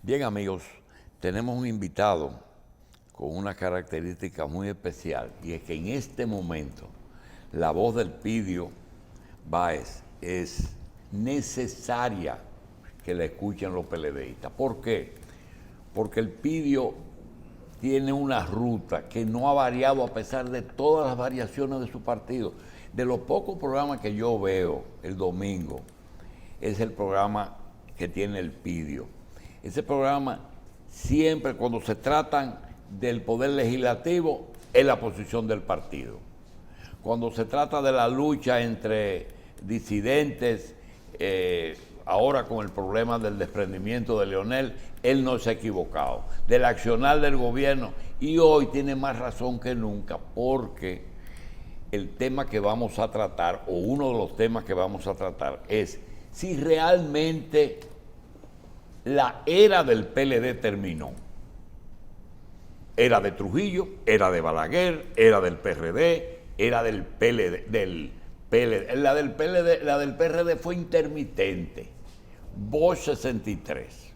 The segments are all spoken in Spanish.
Bien, amigos, tenemos un invitado con una característica muy especial, y es que en este momento la voz del Elpidio Báez es necesaria que la escuchen los PLDistas. ¿Por qué? Porque el Elpidio tiene una ruta que no ha variado a pesar de todas las variaciones de su partido. De los pocos programas que yo veo el domingo, es el programa que tiene el Elpidio. Ese programa siempre, cuando se tratan del poder legislativo, es la posición del partido. Cuando se trata de la lucha entre disidentes, ahora con el problema del desprendimiento de Leonel, él no se ha equivocado. Del accionar del gobierno, y hoy tiene más razón que nunca, porque el tema que vamos a tratar, o uno de los temas que vamos a tratar, es si realmente la era del PLD terminó. Era de Trujillo, era de Balaguer, era del PRD, era del PLD, la del PRD fue intermitente. Bosch 63,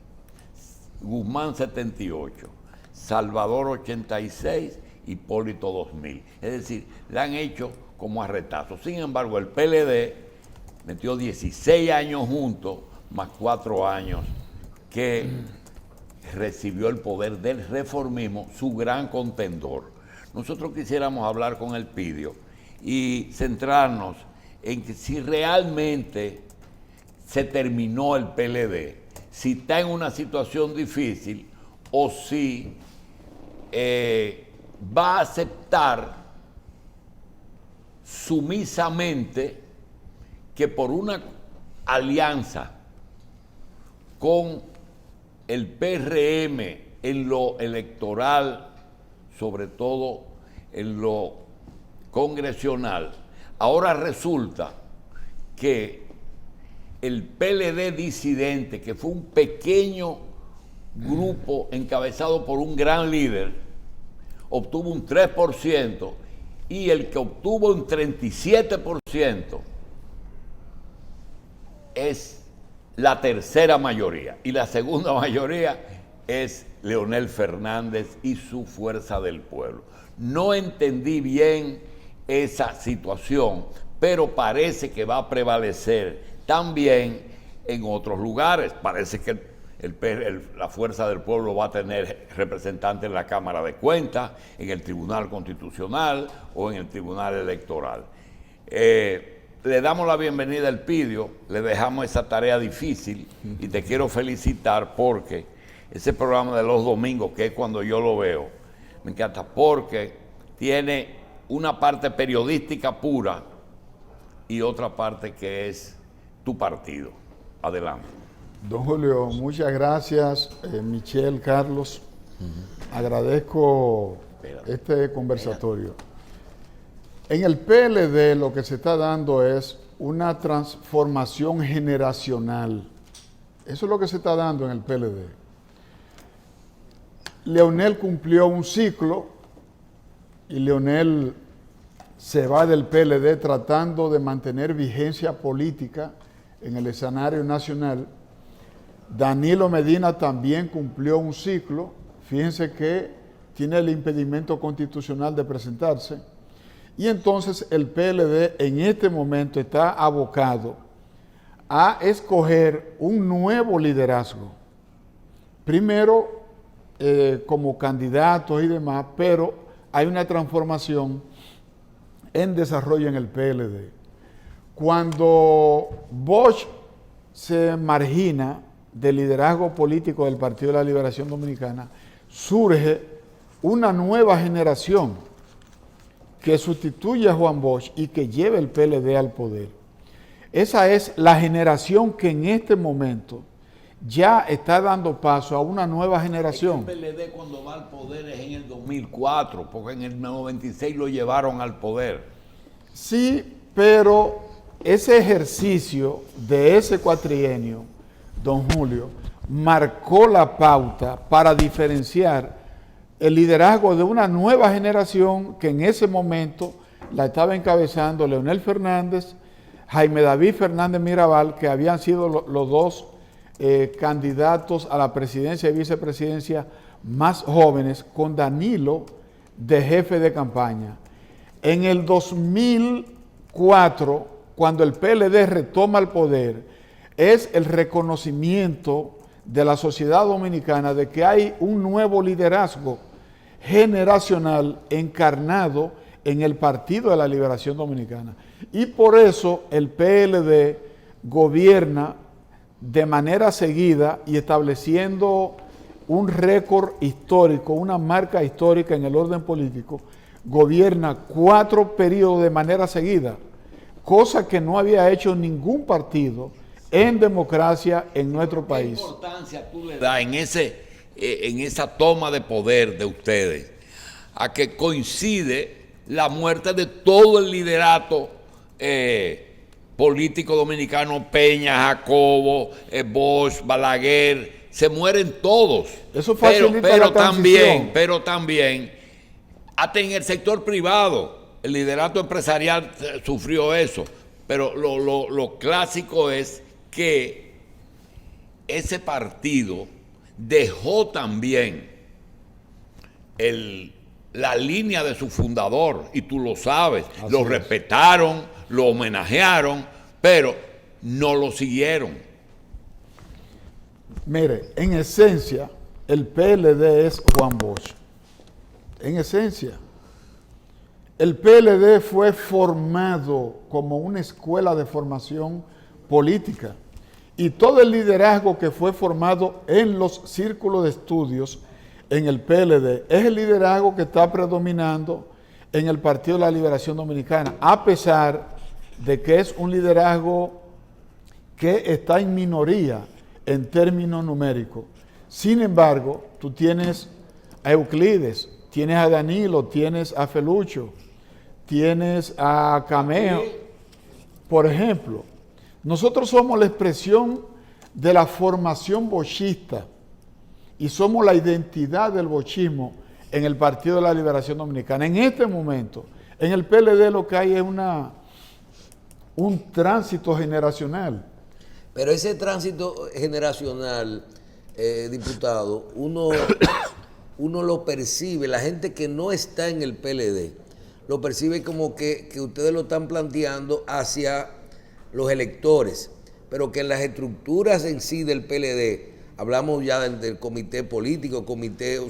Guzmán 78, Salvador 86, Hipólito 2000. Es decir, la han hecho como a retazos. Sin embargo, el PLD metió 16 años juntos, más 4 años que recibió el poder del reformismo, su gran contendor. Nosotros quisiéramos hablar con el Elpidio y centrarnos en que si realmente se terminó el PLD, si está en una situación difícil o si va a aceptar sumisamente que por una alianza con el PRM en lo electoral, sobre todo en lo congresional, ahora resulta que el PLD disidente, que fue un pequeño grupo encabezado por un gran líder, obtuvo un 3%, y el que obtuvo un 37% es la tercera mayoría, y la segunda mayoría es Leonel Fernández y su Fuerza del Pueblo. No entendí bien esa situación, pero parece que va a prevalecer también en otros lugares. Parece que la Fuerza del Pueblo va a tener representantes en la Cámara de Cuentas, en el Tribunal Constitucional o en el Tribunal Electoral. Le damos la bienvenida al Elpidio, le dejamos esa tarea difícil y te quiero felicitar porque ese programa de los domingos, que es cuando yo lo veo, me encanta porque tiene una parte periodística pura y otra parte que es tu partido. Adelante. Don Julio, muchas gracias, Michelle, Carlos. Agradezco este conversatorio. En el PLD lo que se está dando es una transformación generacional. Eso es lo que se está dando en el PLD. Leonel cumplió un ciclo y Leonel se va del PLD tratando de mantener vigencia política en el escenario nacional. Danilo Medina también cumplió un ciclo. Fíjense que tiene el impedimento constitucional de presentarse. Y entonces el PLD en este momento está abocado a escoger un nuevo liderazgo. Primero como candidatos y demás, pero hay una transformación en desarrollo en el PLD. Cuando Bosch se margina del liderazgo político del Partido de la Liberación Dominicana, surge una nueva generación que sustituye a Juan Bosch y que lleve el PLD al poder. Esa es la generación que en este momento ya está dando paso a una nueva generación. El PLD cuando va al poder es en el 2004, porque en el 96 lo llevaron al poder. Sí, pero ese ejercicio de ese cuatrienio, don Julio, marcó la pauta para diferenciar el liderazgo de una nueva generación que en ese momento la estaba encabezando Leonel Fernández, Jaime David Fernández Mirabal, que habían sido los dos candidatos a la presidencia y vicepresidencia más jóvenes, con Danilo de jefe de campaña. En el 2004, cuando el PLD retoma el poder, es el reconocimiento de la sociedad dominicana de que hay un nuevo liderazgo generacional encarnado en el Partido de la Liberación Dominicana. Y por eso el PLD gobierna de manera seguida y estableciendo un récord histórico, una marca histórica en el orden político, gobierna 4 periodos de manera seguida, cosa que no había hecho ningún partido en democracia en nuestro país. ¿Qué importancia tú le das en esa toma de poder de ustedes a que coincide la muerte de todo el liderato político dominicano? Peña, Jacobo, Bosch, Balaguer, se mueren todos. Eso facilita la transición. Pero también, hasta en el sector privado, el liderato empresarial sufrió eso. Pero lo clásico es que ese partido dejó también la línea de su fundador, y tú lo sabes. Así lo es. respetaron, lo homenajearon, pero no lo siguieron. Mire, en esencia, el PLD es Juan Bosch. En esencia, el PLD fue formado como una escuela de formación política, y todo el liderazgo que fue formado en los círculos de estudios en el PLD es el liderazgo que está predominando en el Partido de la Liberación Dominicana, a pesar de que es un liderazgo que está en minoría en términos numéricos. Sin embargo, tú tienes a Euclides, tienes a Danilo, tienes a Felucho, tienes a Cameo. Por ejemplo, nosotros somos la expresión de la formación bochista y somos la identidad del bochismo en el Partido de la Liberación Dominicana. En este momento, en el PLD lo que hay es un tránsito generacional. Pero ese tránsito generacional, diputado, uno lo percibe, la gente que no está en el PLD, lo percibe como que ustedes lo están planteando hacia los electores, pero que en las estructuras en sí del PLD, hablamos ya del comité político,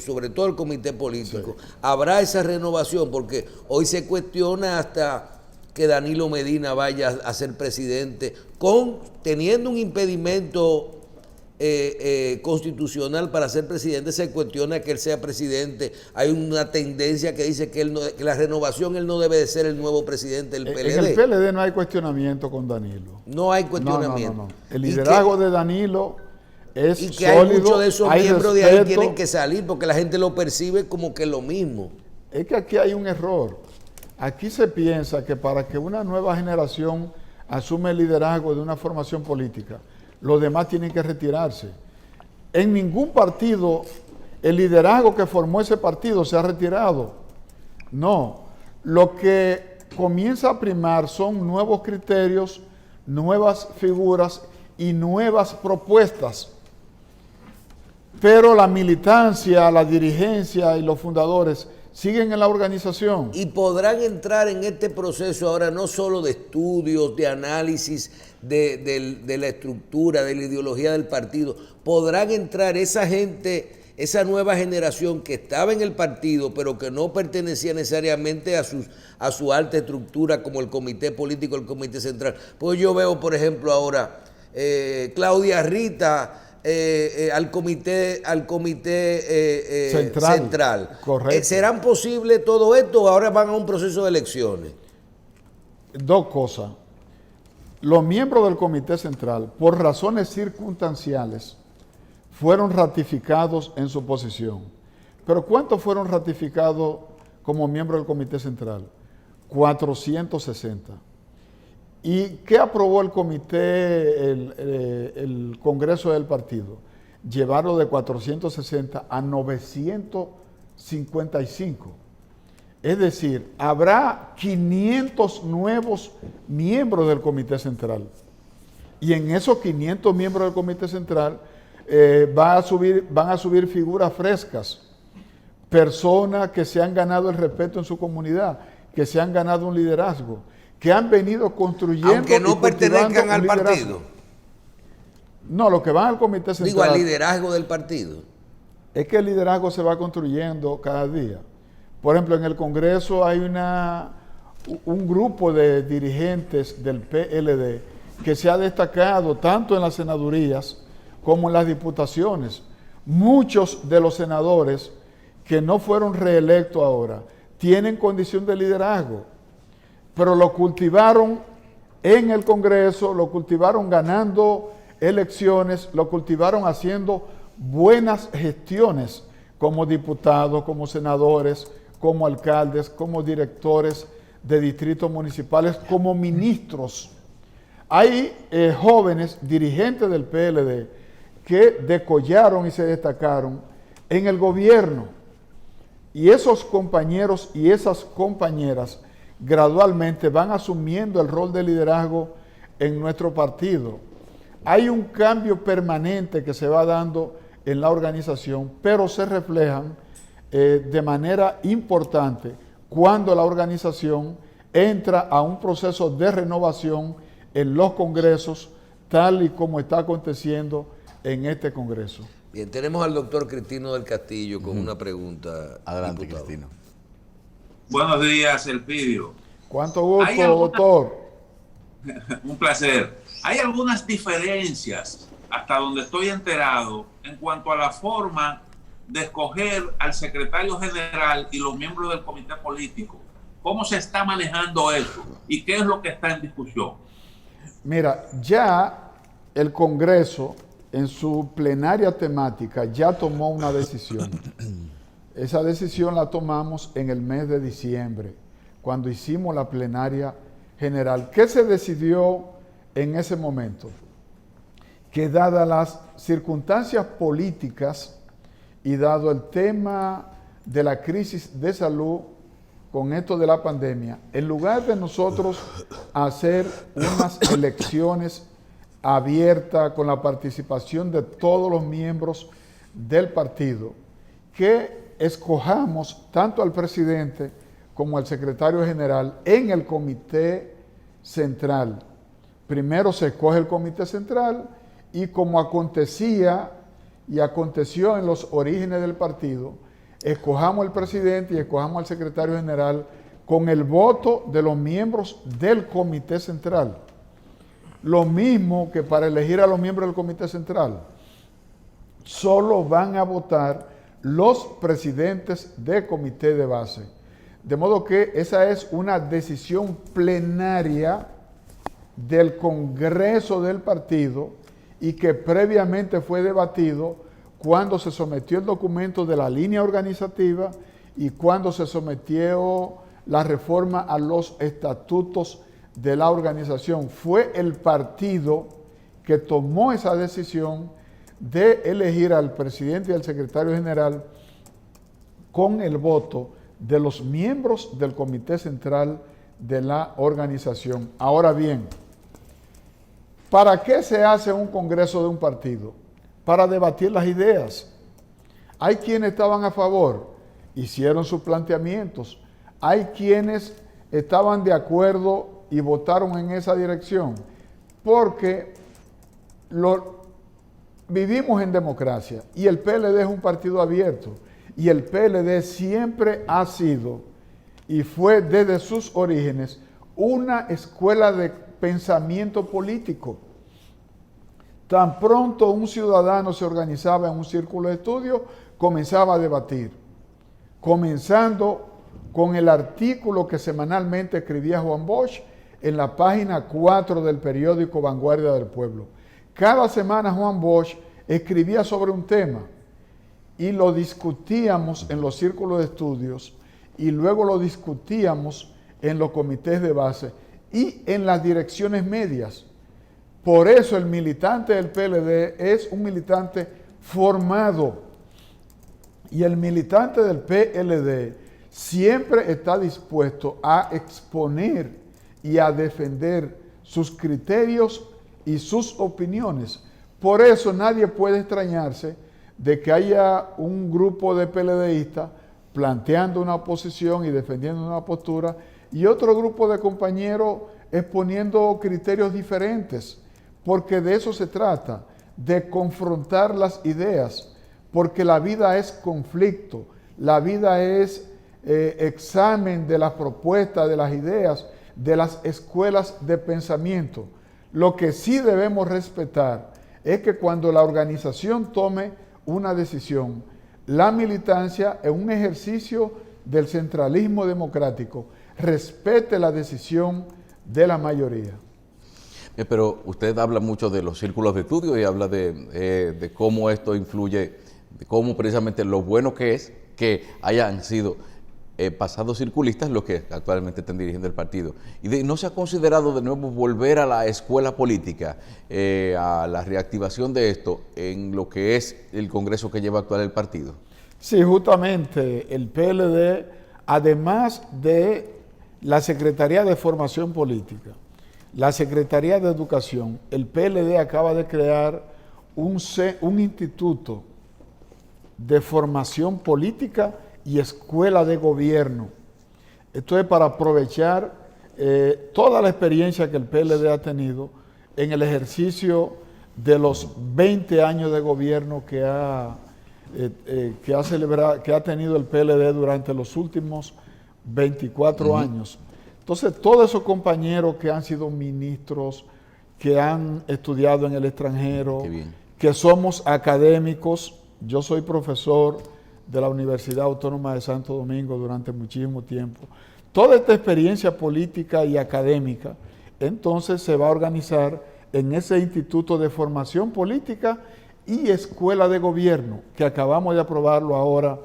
sobre todo el comité político, sí, habrá esa renovación, porque hoy se cuestiona hasta que Danilo Medina vaya a ser presidente, teniendo un impedimento constitucional para ser presidente. Se cuestiona que él sea presidente. Hay una tendencia que dice que la renovación, él no debe de ser el nuevo presidente del PLD. En el PLD no hay cuestionamiento con Danilo. No hay cuestionamiento. No. El liderazgo de Danilo es sólido. Y que hay muchos de esos miembros de ahí tienen que salir porque la gente lo percibe como que es lo mismo. Es que aquí hay un error. Aquí se piensa que para que una nueva generación asume el liderazgo de una formación política, los demás tienen que retirarse. En ningún partido el liderazgo que formó ese partido se ha retirado. No, lo que comienza a primar son nuevos criterios, nuevas figuras y nuevas propuestas. Pero la militancia, la dirigencia y los fundadores siguen en la organización. Y podrán entrar en este proceso ahora no solo de estudios, de análisis de la estructura, de la ideología del partido, podrán entrar esa gente, esa nueva generación que estaba en el partido, pero que no pertenecía necesariamente a su alta estructura, como el comité político, el comité central. Pues yo veo, por ejemplo, ahora Claudia Rita al comité central. Correcto. ¿Serán posibles todo esto o ahora van a un proceso de elecciones? Dos cosas. Los miembros del comité central, por razones circunstanciales, fueron ratificados en su posición. ¿Pero cuántos fueron ratificados como miembros del comité central? 460. ¿Y qué aprobó el comité, el Congreso del partido? Llevarlo de 460 a 955. Es decir, habrá 500 nuevos miembros del comité central. Y en esos 500 miembros del Comité Central van a subir figuras frescas, personas que se han ganado el respeto en su comunidad, que se han ganado un liderazgo, que han venido construyendo. Aunque no pertenezcan al partido. No, los que van al Comité Central. Digo, al liderazgo del partido. Es que el liderazgo se va construyendo cada día. Por ejemplo, en el Congreso hay un grupo de dirigentes del PLD que se ha destacado tanto en las senadurías como en las diputaciones. Muchos de los senadores que no fueron reelectos ahora tienen condición de liderazgo, pero lo cultivaron en el Congreso, lo cultivaron ganando elecciones, lo cultivaron haciendo buenas gestiones como diputados, como senadores, como alcaldes, como directores de distritos municipales, como ministros. Hay jóvenes dirigentes del PLD que decollaron y se destacaron en el gobierno. Y esos compañeros y esas compañeras gradualmente van asumiendo el rol de liderazgo en nuestro partido. Hay un cambio permanente que se va dando en la organización, pero se reflejan de manera importante cuando la organización entra a un proceso de renovación en los congresos, tal y como está aconteciendo en este congreso. Bien, tenemos al doctor Cristino del Castillo con una pregunta. Adelante, diputado. Cristino. Buenos días, Elpidio. ¿Cuánto gusto, doctor? Un placer. Hay algunas diferencias, hasta donde estoy enterado, en cuanto a la forma de escoger al secretario general y los miembros del comité político. ¿Cómo se está manejando eso? ¿Y qué es lo que está en discusión? Mira, ya el Congreso, en su plenaria temática, ya tomó una decisión. Esa decisión la tomamos en el mes de diciembre, cuando hicimos la plenaria general. ¿Qué se decidió en ese momento? Que dadas las circunstancias políticas y dado el tema de la crisis de salud con esto de la pandemia, en lugar de nosotros hacer unas elecciones abiertas con la participación de todos los miembros del partido, que escojamos tanto al presidente como al secretario general en el comité central. Primero se escoge el comité central y como acontecía y aconteció en los orígenes del partido, escojamos al presidente y escojamos al secretario general con el voto de los miembros del comité central. Lo mismo que para elegir a los miembros del comité central. Solo van a votar los presidentes de comité de base. De modo que esa es una decisión plenaria del Congreso del partido y que previamente fue debatido cuando se sometió el documento de la línea organizativa y cuando se sometió la reforma a los estatutos de la organización. Fue el partido que tomó esa decisión de elegir al presidente y al secretario general con el voto de los miembros del comité central de la organización. Ahora bien, ¿para qué se hace un congreso de un partido? Para debatir las ideas. Hay quienes estaban a favor, hicieron sus planteamientos. Hay quienes estaban de acuerdo y votaron en esa dirección, porque vivimos en democracia y el PLD es un partido abierto y el PLD siempre ha sido y fue desde sus orígenes una escuela de pensamiento político. Tan pronto un ciudadano se organizaba en un círculo de estudio, comenzaba a debatir, comenzando con el artículo que semanalmente escribía Juan Bosch en la página 4 del periódico Vanguardia del Pueblo. Cada semana Juan Bosch escribía sobre un tema y lo discutíamos en los círculos de estudios y luego lo discutíamos en los comités de base y en las direcciones medias. Por eso el militante del PLD es un militante formado y el militante del PLD siempre está dispuesto a exponer y a defender sus criterios y sus opiniones. Por eso nadie puede extrañarse de que haya un grupo de PLDistas planteando una posición y defendiendo una postura y otro grupo de compañeros exponiendo criterios diferentes, porque de eso se trata, de confrontar las ideas, porque la vida es conflicto, la vida es examen de las propuestas, de las ideas, de las escuelas de pensamiento. Lo que sí debemos respetar es que cuando la organización tome una decisión, la militancia en un ejercicio del centralismo democrático respete la decisión de la mayoría. Pero usted habla mucho de los círculos de estudio y habla de cómo esto influye, de cómo precisamente lo bueno que es que hayan sido pasados circulistas los que actualmente están dirigiendo el partido. Y no se ha considerado de nuevo volver a la escuela política, a la reactivación de esto en lo que es el Congreso que lleva actual el partido. Sí, justamente el PLD, además de la Secretaría de Formación Política, la Secretaría de Educación, el PLD acaba de crear un instituto de formación política y escuela de gobierno. Esto es para aprovechar toda la experiencia que el PLD ha tenido en el ejercicio de los 20 años de gobierno que ha tenido el PLD durante los últimos 24 años. Entonces, todos esos compañeros que han sido ministros, que han estudiado en el extranjero, que somos académicos, yo soy profesor de la Universidad Autónoma de Santo Domingo durante muchísimo tiempo. Toda esta experiencia política y académica, entonces se va a organizar en ese Instituto de Formación Política y Escuela de Gobierno, que acabamos de aprobarlo ahora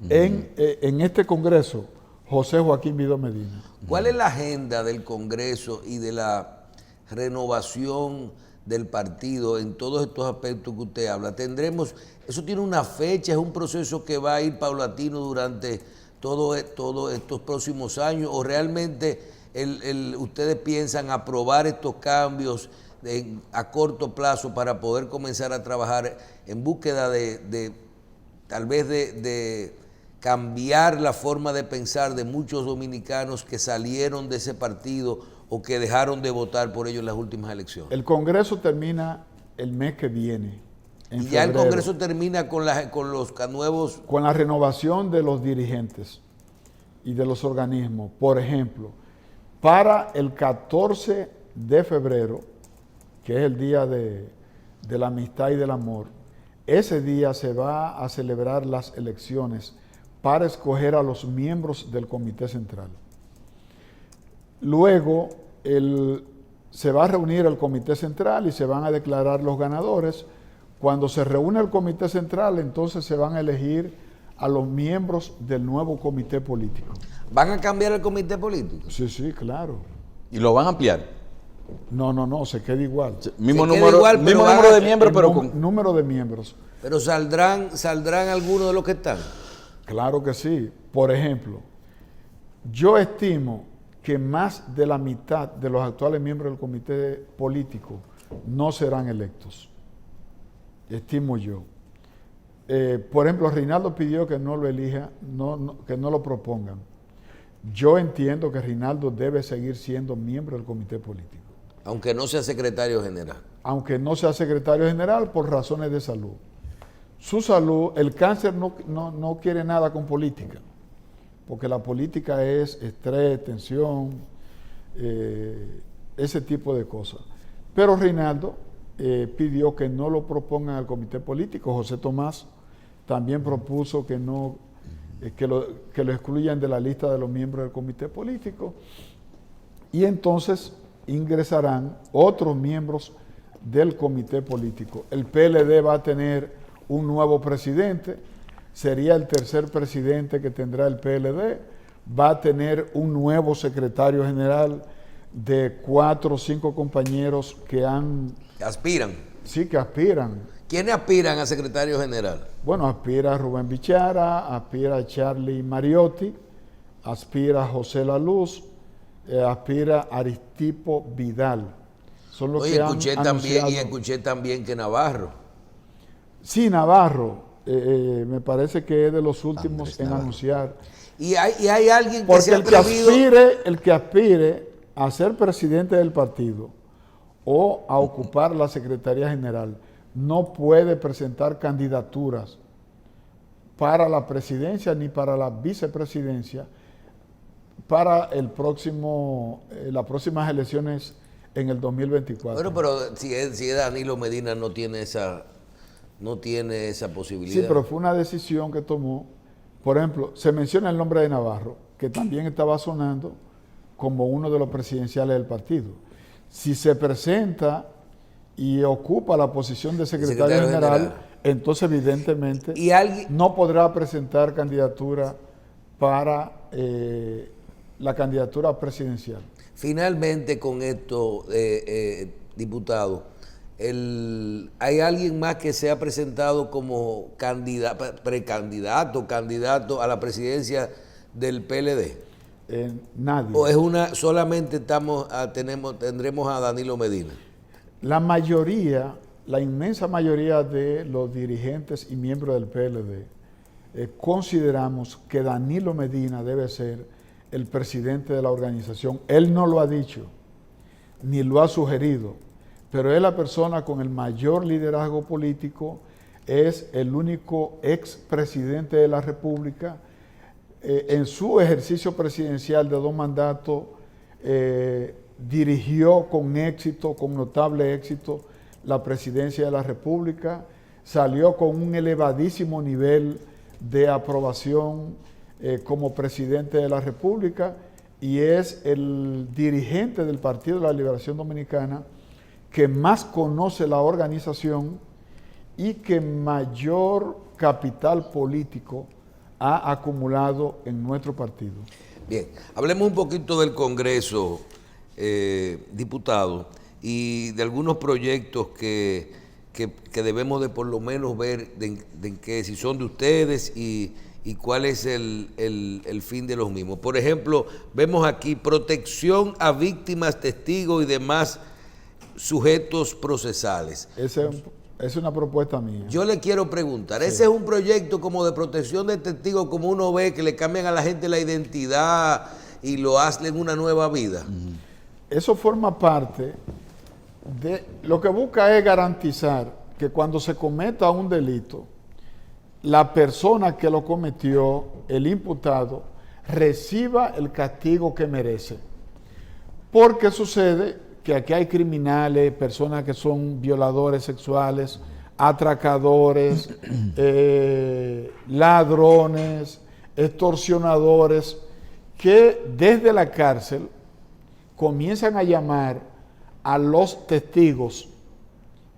en este Congreso, José Joaquín Vido Medina. ¿Cuál es la agenda del Congreso y de la renovación del partido en todos estos aspectos que usted habla? ¿Tendremos, eso tiene una fecha, es un proceso que va a ir paulatino durante todos estos próximos años, o realmente ustedes piensan aprobar estos cambios a corto plazo para poder comenzar a trabajar en búsqueda tal vez de cambiar la forma de pensar de muchos dominicanos que salieron de ese partido o que dejaron de votar por ellos en las últimas elecciones? El Congreso termina el mes que viene. Y ya el Congreso termina con los nuevos... Con la renovación de los dirigentes y de los organismos. Por ejemplo, para el 14 de febrero, que es el día de la amistad y del amor, ese día se va a celebrar las elecciones para escoger a los miembros del Comité Central. Luego se va a reunir el Comité Central y se van a declarar los ganadores. Cuando se reúne el Comité Central, entonces se van a elegir a los miembros del nuevo comité político. ¿Van a cambiar el comité político? Sí, sí, claro. ¿Y lo van a ampliar? No, se queda igual. Mismo número de miembros, pero con... Número de miembros. Pero saldrán algunos de los que están. Claro que sí. Por ejemplo, yo estimo que más de la mitad de los actuales miembros del comité político no serán electos. Estimo yo. Por ejemplo, Reinaldo pidió que no lo elija, que no lo propongan. Yo entiendo que Reinaldo debe seguir siendo miembro del comité político. Aunque no sea secretario general. Aunque no sea secretario general por razones de salud. Su salud, el cáncer no quiere nada con política, porque la política es estrés, tensión, ese tipo de cosas. Pero Reinaldo pidió que no lo propongan al comité político. José Tomás también propuso que lo excluyan de la lista de los miembros del comité político. Y entonces ingresarán otros miembros del comité político. El PLD va a tener un nuevo presidente, sería el tercer presidente que tendrá el PLD, va a tener un nuevo secretario general de 4 o 5 compañeros que aspiran. Sí, que aspiran. ¿Quiénes aspiran a secretario general? Bueno, aspira a Rubén Bichara, aspira a Charlie Mariotti, aspira a José La Luz, aspira a Aristipo Vidal. son los Oye, que han anunciado. escuché también que Navarro. Sí, Navarro, me parece que es de los últimos en anunciar. Y hay alguien que Porque se ha el atrevido. que aspire a ser presidente del partido o a ocupar la Secretaría General no puede presentar candidaturas para la presidencia ni para la vicepresidencia para las próximas elecciones en el 2024. Bueno, pero si es Danilo Medina no tiene esa posibilidad. Sí, pero fue una decisión que tomó. Por ejemplo, se menciona el nombre de Navarro, que también estaba sonando como uno de los presidenciales del partido. Si se presenta y ocupa la posición de secretario general, entonces evidentemente no podrá presentar candidatura para la candidatura presidencial. Finalmente, con esto, diputado, ¿hay alguien más que se ha presentado como candidato a la presidencia del PLD? Nadie. ¿O es solamente tendremos a Danilo Medina? La mayoría, la inmensa mayoría de los dirigentes y miembros del PLD consideramos que Danilo Medina debe ser el presidente de la organización. Él no lo ha dicho, ni lo ha sugerido, pero es la persona con el mayor liderazgo político, es el único expresidente de la República. En su ejercicio presidencial de 2 mandatos, dirigió con éxito, con notable éxito, la presidencia de la República, salió con un elevadísimo nivel de aprobación como presidente de la República y es el dirigente del Partido de la Liberación Dominicana que más conoce la organización y que mayor capital político ha acumulado en nuestro partido. Bien, hablemos un poquito del Congreso, diputado, y de algunos proyectos que debemos de por lo menos ver de que si son de ustedes y cuál es el fin de los mismos. Por ejemplo, vemos aquí protección a víctimas, testigos y demás sujetos procesales. Es una propuesta mía. Yo le quiero preguntar, Sí. ¿ese es un proyecto como de protección de testigos, como uno ve que le cambian a la gente la identidad y lo hacen una nueva vida? Eso forma parte de lo que busca es garantizar que cuando se cometa un delito, la persona que lo cometió, el imputado, reciba el castigo que merece. Porque sucede que aquí hay criminales, personas que son violadores sexuales, atracadores, ladrones, extorsionadores, que desde la cárcel comienzan a llamar a los testigos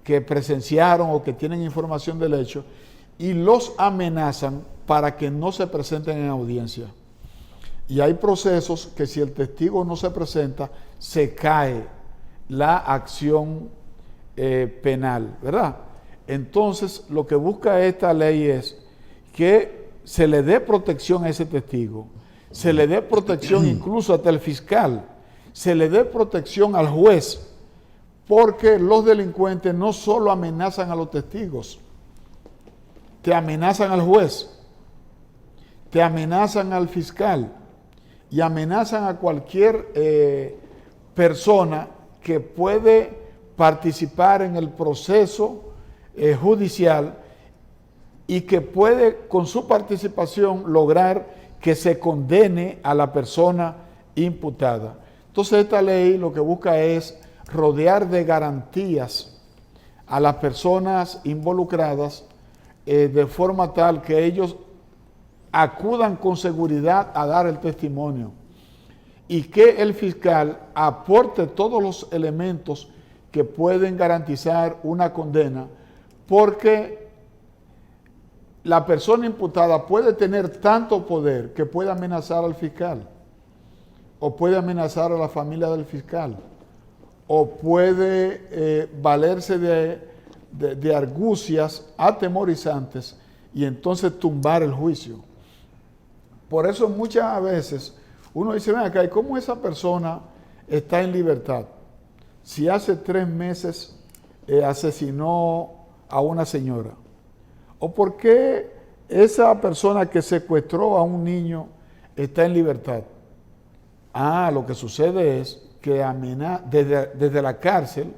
que presenciaron o que tienen información del hecho y los amenazan para que no se presenten en audiencia. Y hay procesos que si el testigo no se presenta, se cae la acción penal, ¿verdad? Entonces, lo que busca esta ley es que se le dé protección a ese testigo, se le dé protección incluso hasta el fiscal, se le dé protección al juez, porque los delincuentes no solo amenazan a los testigos, te amenazan al juez, te amenazan al fiscal y amenazan a cualquier persona que puede participar en el proceso judicial y que puede con su participación lograr que se condene a la persona imputada. Entonces esta ley lo que busca es rodear de garantías a las personas involucradas de forma tal que ellos acudan con seguridad a dar el testimonio y que el fiscal aporte todos los elementos que pueden garantizar una condena, porque la persona imputada puede tener tanto poder que puede amenazar al fiscal, o puede amenazar a la familia del fiscal, o puede valerse de argucias atemorizantes y entonces tumbar el juicio. Por eso muchas veces uno dice, ven acá, ¿y cómo esa persona está en libertad? si hace 3 meses asesinó a una señora? ¿O por qué esa persona que secuestró a un niño está en libertad? Lo que sucede es que desde la cárcel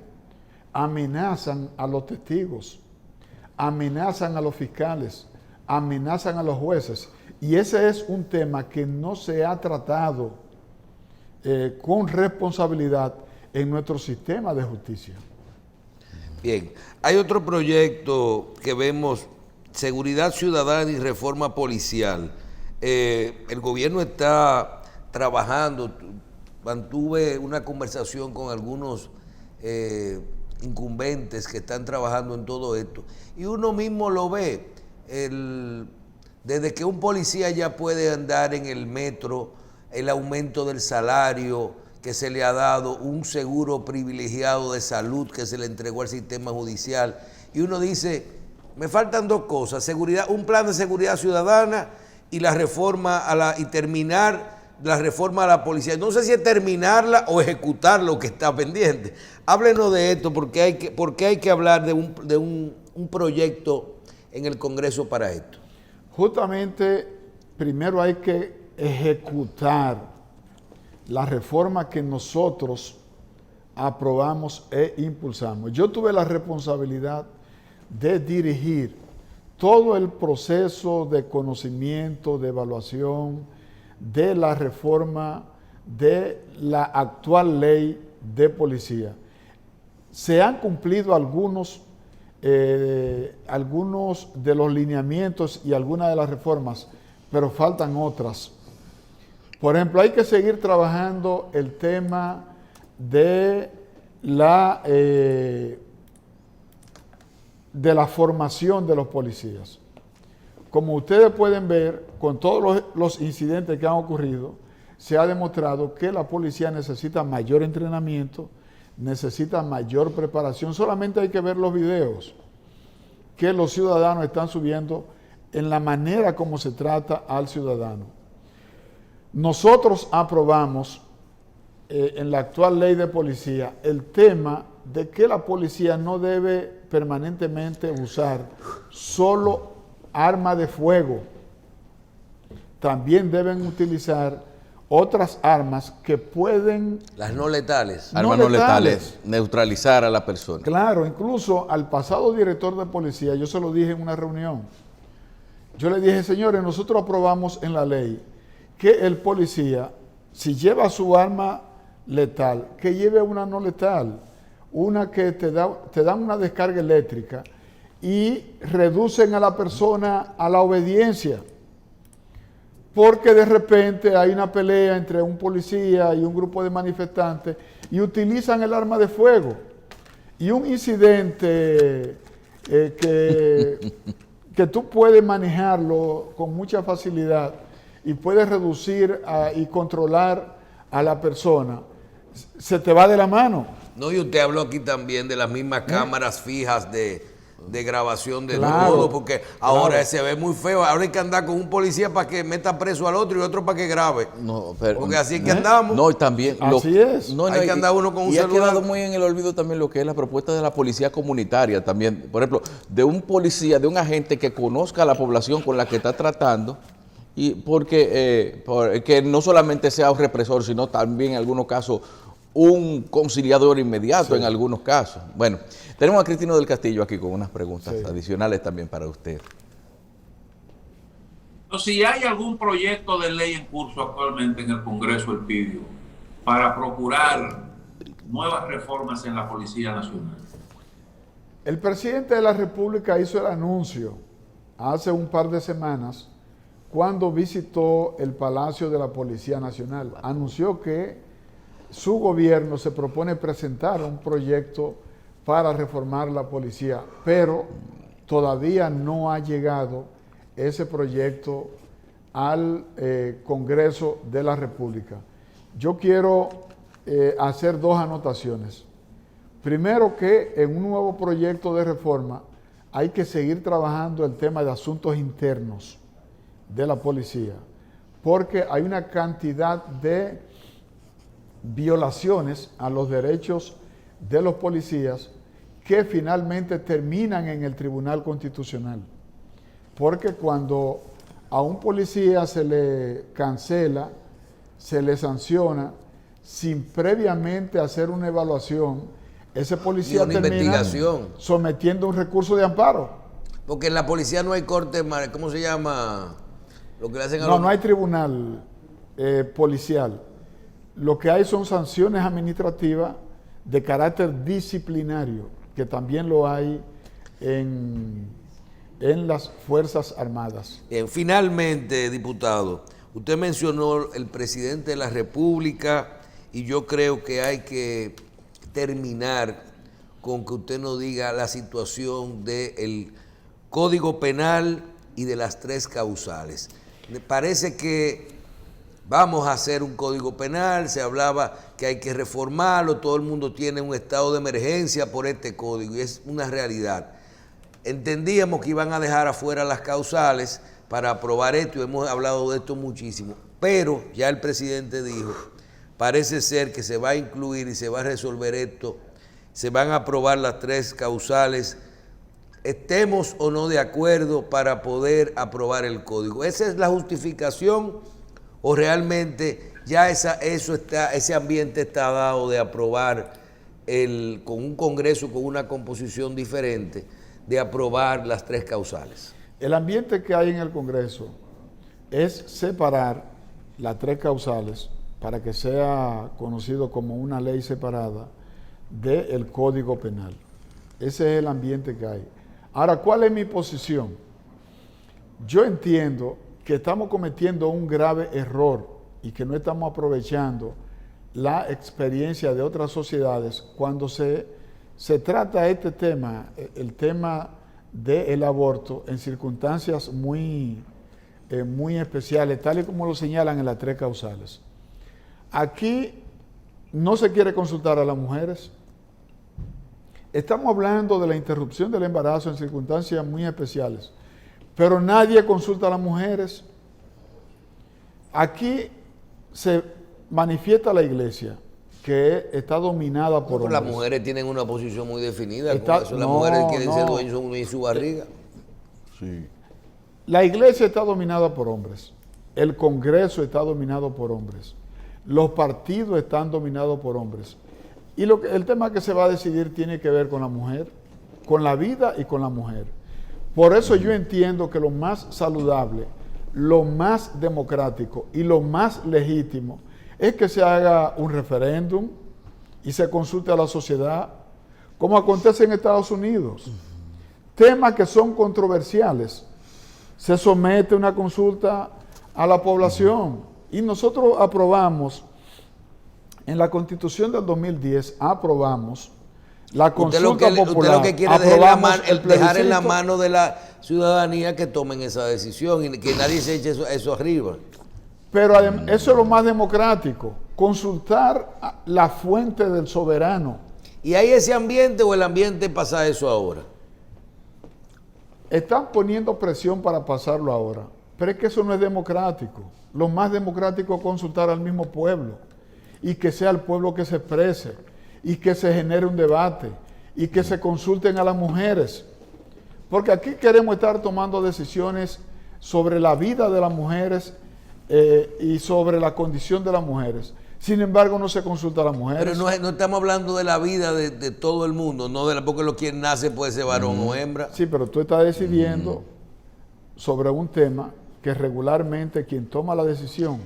amenazan a los testigos, amenazan a los fiscales, amenazan a los jueces. Y ese es un tema que no se ha tratado con responsabilidad en nuestro sistema de justicia. Bien, hay otro proyecto que vemos, seguridad ciudadana y reforma policial. El gobierno está trabajando, mantuve una conversación con algunos incumbentes que están trabajando en todo esto, y uno mismo lo ve, desde que un policía ya puede andar en el metro, el aumento del salario que se le ha dado, un seguro privilegiado de salud que se le entregó al sistema judicial, y uno dice, me faltan 2 cosas, seguridad, un plan de seguridad ciudadana y la reforma y terminar la reforma a la policía. No sé si es terminarla o ejecutar lo que está pendiente. Háblenos de esto, porque hay que hablar de un proyecto en el Congreso para esto. Justamente, primero hay que ejecutar la reforma que nosotros aprobamos e impulsamos. Yo tuve la responsabilidad de dirigir todo el proceso de conocimiento, de evaluación, de la reforma de la actual ley de policía. Se han cumplido algunos de los lineamientos y algunas de las reformas, pero faltan otras. Por ejemplo, hay que seguir trabajando el tema de la formación de los policías. Como ustedes pueden ver, con todos los incidentes que han ocurrido, se ha demostrado que la policía necesita mayor entrenamiento, necesita mayor preparación. Solamente hay que ver los videos que los ciudadanos están subiendo en la manera como se trata al ciudadano. Nosotros aprobamos en la actual ley de policía el tema de que la policía no debe permanentemente usar solo arma de fuego. También deben utilizar otras armas que pueden... Las no letales. Armas no letales, neutralizar a la persona. Claro, incluso al pasado director de policía, yo se lo dije en una reunión. Yo le dije, señores, nosotros aprobamos en la ley que el policía, si lleva su arma letal, que lleve una no letal, una que te da una descarga eléctrica y reducen a la persona a la obediencia. Porque de repente hay una pelea entre un policía y un grupo de manifestantes y utilizan el arma de fuego. Y un incidente que tú puedes manejarlo con mucha facilidad y puedes reducir y controlar a la persona, se te va de la mano. No, y usted habló aquí también de las mismas cámaras fijas de grabación de Claro, todo, porque ahora se ve muy feo. Ahora hay que andar con un policía para que meta preso al otro y otro para que grabe. No, pero, porque así es que andamos. No, y también... Así es. Hay que andar uno con un y celular. ha quedado muy en el olvido también lo que es la propuesta de la policía comunitaria también. Por ejemplo, de un policía, de un agente que conozca a la población con la que está tratando, y porque que no solamente sea un represor, sino también en algunos casos un conciliador inmediato, en algunos casos. Bueno, tenemos a Cristino del Castillo aquí con unas preguntas adicionales también para usted. Si hay algún proyecto de ley en curso actualmente en el Congreso del Pidio para procurar nuevas reformas en la Policía Nacional. El presidente de la República hizo el anuncio hace un par de semanas cuando visitó el Palacio de la Policía Nacional. Anunció que su gobierno se propone presentar un proyecto para reformar la policía, pero todavía no ha llegado ese proyecto al Congreso de la República. Yo quiero hacer 2 anotaciones. Primero, que en un nuevo proyecto de reforma hay que seguir trabajando el tema de asuntos internos de la policía, porque hay una cantidad de violaciones a los derechos de los policías que finalmente terminan en el Tribunal Constitucional. Porque cuando a un policía se le cancela, se le sanciona, sin previamente hacer una evaluación, ese policía una termina investigación, sometiendo un recurso de amparo. porque en la policía no hay corte, ¿cómo se llama? Lo que le hacen a No hay tribunal policial. Lo que hay son sanciones administrativas de carácter disciplinario, que también lo hay en las Fuerzas Armadas. Bien, finalmente, diputado, usted mencionó el presidente de la República y yo creo que hay que terminar con que usted nos diga la situación del Código Penal y de las 3 causales. Me parece que vamos a hacer un Código Penal, se hablaba que hay que reformarlo, todo el mundo tiene un estado de emergencia por este código y es una realidad. Entendíamos que iban a dejar afuera las causales para aprobar esto y hemos hablado de esto muchísimo, pero ya el presidente dijo, parece ser que se va a incluir y se va a resolver esto, se van a aprobar las 3 causales, estemos o no de acuerdo para poder aprobar el código. ¿Esa es la justificación o realmente ya ese ambiente está dado de aprobar con un Congreso con una composición diferente, de aprobar las 3 causales? El ambiente que hay en el Congreso es separar las 3 causales para que sea conocido como una ley separada del Código Penal. Ese es el ambiente que hay. Ahora, ¿cuál es mi posición? Yo entiendo que estamos cometiendo un grave error y que no estamos aprovechando la experiencia de otras sociedades cuando se trata este tema, el tema del aborto, en circunstancias muy especiales, tal y como lo señalan en las 3 causales. Aquí no se quiere consultar a las mujeres. Estamos hablando de la interrupción del embarazo en circunstancias muy especiales, pero nadie consulta a las mujeres. Aquí se manifiesta la iglesia que está dominada por hombres. Las mujeres tienen una posición muy definida Está, con eso. Las no, mujeres quieren no. ser dueños de su barriga. Sí. La iglesia está dominada por hombres. El Congreso está dominado por hombres. Los partidos están dominados por hombres. Y el tema que se va a decidir tiene que ver con la mujer, con la vida y con la mujer. Por eso yo entiendo que lo más saludable, lo más democrático y lo más legítimo es que se haga un referéndum y se consulte a la sociedad, como acontece en Estados Unidos. Temas que son controversiales, se somete una consulta a la población. Y nosotros aprobamos, en la Constitución del 2010, aprobamos la consulta popular. Usted lo que quiere es dejar en la mano de la ciudadanía que tomen esa decisión y que nadie se eche eso arriba. Pero eso es lo más democrático, consultar la fuente del soberano. ¿Y hay ese ambiente o el ambiente pasa eso ahora? Están poniendo presión para pasarlo ahora, pero es que eso no es democrático. Lo más democrático es consultar al mismo pueblo y que sea el pueblo que se exprese y que se genere un debate y que se consulten a las mujeres. Porque aquí queremos estar tomando decisiones sobre la vida de las mujeres y sobre la condición de las mujeres. Sin embargo, no se consulta a las mujeres. Pero no estamos hablando de la vida de todo el mundo, no porque quien nace puede ser varón o hembra. Sí, pero tú estás decidiendo sobre un tema que regularmente quien toma la decisión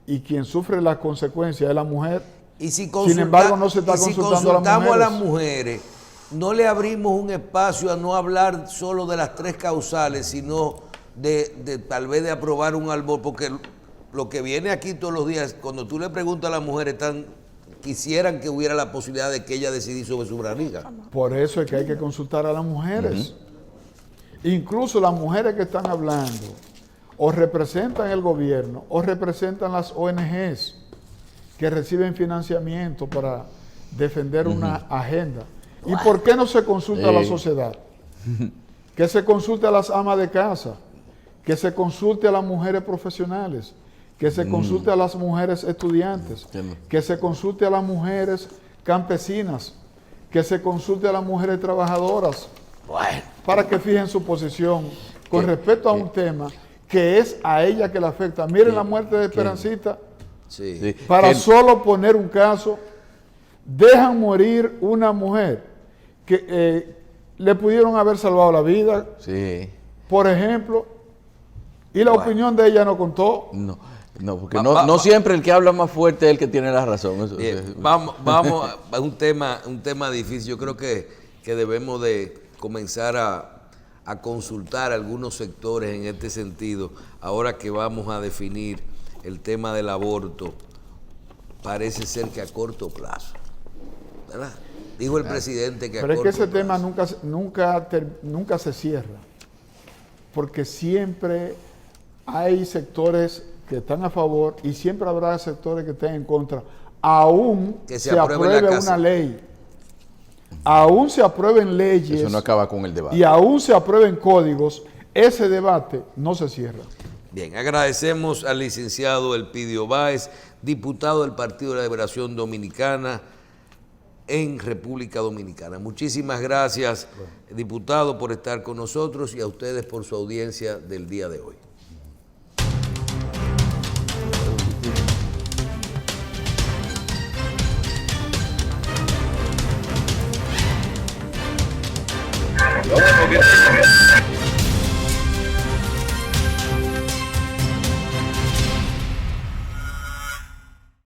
y quien sufre las consecuencias es la mujer. Y si sin embargo, no se está consultando a las mujeres, no le abrimos un espacio a no hablar solo de las 3 causales, sino de tal vez de aprobar un árbol, porque lo que viene aquí todos los días, cuando tú le preguntas a las mujeres, quisieran que hubiera la posibilidad de que ella decidiera sobre su barriga. Por eso es que hay que consultar a las mujeres. Incluso las mujeres que están hablando o representan el gobierno o representan las ONGs que reciben financiamiento para defender una agenda. ¿Y por qué no se consulta a la sociedad? Que se consulte a las amas de casa, que se consulte a las mujeres profesionales, que se consulte a las mujeres estudiantes, que se consulte a las mujeres campesinas, que se consulte a las mujeres trabajadoras para que fijen su posición con respecto a un tema que es a ella que le afecta. Miren la muerte de Esperancita. Sí. Sí. Para solo poner un caso, dejan morir una mujer que le pudieron haber salvado la vida, Sí. por ejemplo, y la opinión de ella no contó. No, porque no siempre el que habla más fuerte es el que tiene la razón. Eso, Bien, vamos a un tema difícil. Yo creo que debemos de comenzar a consultar algunos sectores en este sentido. Ahora que vamos a definir el tema del aborto, parece ser que a corto plazo, ¿verdad? Dijo el presidente que a Pero es corto que ese plazo. tema nunca se cierra, porque siempre hay sectores que están a favor y siempre habrá sectores que estén en contra, aún Que se se apruebe en la apruebe casa. una ley, aún se aprueben leyes eso no acaba con el debate. y aún se aprueben códigos, ese debate no se cierra. Bien, agradecemos al licenciado Elpidio Báez, diputado del Partido de la Liberación Dominicana en República Dominicana. Muchísimas gracias, diputado, por estar con nosotros y a ustedes por su audiencia del día de hoy. Lo único que